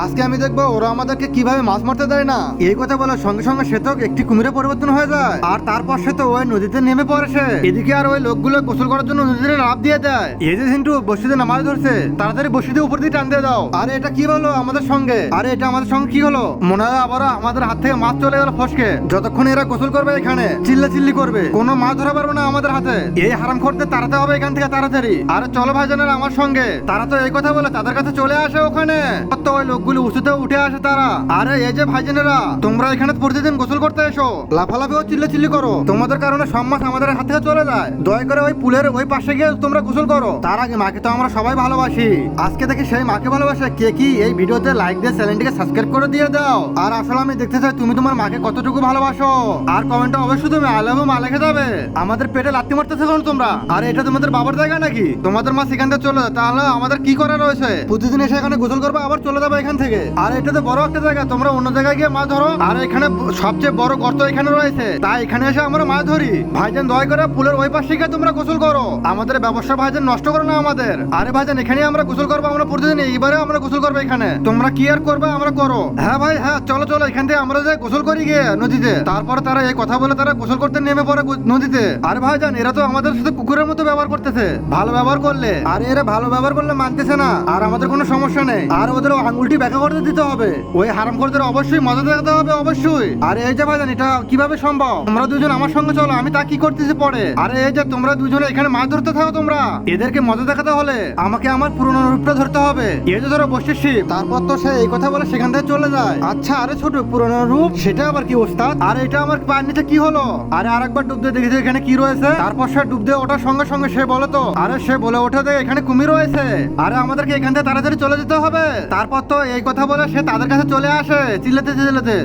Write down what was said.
আজকে আমি দেখবো ওরা আমাদেরকে কিভাবে মাছ মারতে দেয় না। এই কথা বলার সঙ্গে সঙ্গে সে তো একটি কুমিরে পরিবর্তন হয়ে যায়, আর তারপর সে তো ওই নদীতে নেমে পড়ে। সে এদিকে আর ওই লোকগুলো গোসল করার জন্য নদীতে লাফ দিয়ে দেয়। এই যে ঝিন্টু বসিতে নামাজ ধরছে, তাড়াতাড়ি বসিতে উপর দিয়ে টান দিয়ে দাও। আরে এটা কি হলো আমাদের সঙ্গে? আরে এটা আমাদের সঙ্গে কি হলো? মনে হয় আবার আমাদের হাত থেকে মাছ চলে গেল ফসকে। যতক্ষণ এরা গোসল করবে এখানে চিল্লা চিল্লি করবে, কোনো মাছ ধরা পারবে না আমাদের হাতে। এই হারাম করতে তাড়াতে হবে এখান থেকে তাড়াতাড়ি। আরে চলো ভাইজানেরা আমার সঙ্গে। তারা তো এই কথা বলে তাদের কাছে চলে আসে ওখানে। তো ওই লোকগুলো উঁচুতে উঠে আসে তারা। আরে এই যে ভাইজানেরা, তোমরা এখানে প্রতিদিন গোসল করতে এসো, লাফালাফি ও চিল্লা চিল্লি করো, তোমাদের কারণে সব মাছ আমাদের হাত থেকে চলে যায়। দয়া করে ওই পুলের ওই পাশে গিয়ে তোমরা গোসল করো। তার আগে মাকে তো আমরা সবাই ভালোবাসি। আজকে দেখি সেই মাকে ভালোবাসে কে কি। এই ভিডিওতে লাইক দিয়ে চ্যানেলটিকে সাবস্ক্রাইব করে দিয়ে দাও। আর আসলে আমি দেখতে চাই তুমি তোমার মাকে কতটুকু ভালোবাসো। আর কমেন্টে অবশ্যই তুমি আই লাভ ইউ মা লিখে যাবে। আমাদের পেটে লাথি মারতেছে কোন তোমরা? আর এটা তোমাদের বাবার জায়গা নাকি? তোমাদের মা সেখান থেকে চলে যায়, তাহলে আমাদের কি করার রয়েছে? প্রতিদিন এসে এখানে গোসল করবে আবার চলে যাবে এখান থেকে। আর এটা তো বড় একটা জায়গা, তোমরা অন্য জায়গায় গিয়ে মাছ ধরো। আর এখানে সবচেয়ে বড় গর্ত এখানে রয়েছে, তাই এখানে এসে আমরা মাছ ধরি। ভাইজান দয়া করে পুলের ওই পাশে গিয়ে তোমরা গোসল করো। আমাদের ব্যবসা ভাইজান নষ্ট করো না আমাদের। আরে ভাইজান এখানে আমরা গোসল করবো, আমরা প্রতিদিন এইবারে আমরা গোসল করবো এখানে। তোমরা কি আর করবে আমরা করো। হ্যাঁ ভাই হ্যাঁ, চলো চলো এখান থেকে আমরা যাই গোসল করি গিয়ে নদীতে। তারপর তারা এই কথা বলে তারা গোসল করতে নেমে পড়ে নদীতে। আরে ভাইজান এরা তো আমাদের সাথে কুকুরের মতো ব্যবহার করতেছে। ভালো ব্যবহার করলে, আরে এরা ভালো ব্যবহার করলে মানতেছে না। আর আমাদের কোনো সমস্যা নেই। আর ওদের আঙুলটি ব্যাখ্যা করতে দিতে হবে। ওই হারামখোরদের অবশ্যই মজা দেখাতে হবে অবশ্যই। আরে এই যে ভাইজান এটা কিভাবে সম্ভব? তোমরা দুজন আমার সঙ্গে চলো, আমি তা কি করতেছি পরে। আরে এই যে তোমরা দুজনে এখানে মাছ ধরতে থাকো, তোমরা এদেরকে মজা দেখাতে হলে আমাকে আমার পুরনো রূপটা ধরতে হবে। এই যে ধরো বসে শিব। তারপর তো সে এই কথা বলে সেখান থেকে চলে যায়। আচ্ছা আরে ছোট পুরনো রূপ, সেটা আবার কি ওস্তাদ? আর এটা আমার পায়ের নিচে কি হলো? আরে আরেকবার ডুব দিয়ে দেখেছি এখানে কি রয়েছে। তারপর সে ডুব দিয়ে ওঠার সঙ্গে সঙ্গে সে বলে তো, আরে সে বলে ওঠে যে এখানে কুমির রয়েছে। আরে আমাদেরকে এখান থেকে তাড়াতাড়ি চলে যেতে হবে। তারপর তো এই কথা বলে সে তাদের কাছে চলে আসে চিল্লাতে চিল্লাতে।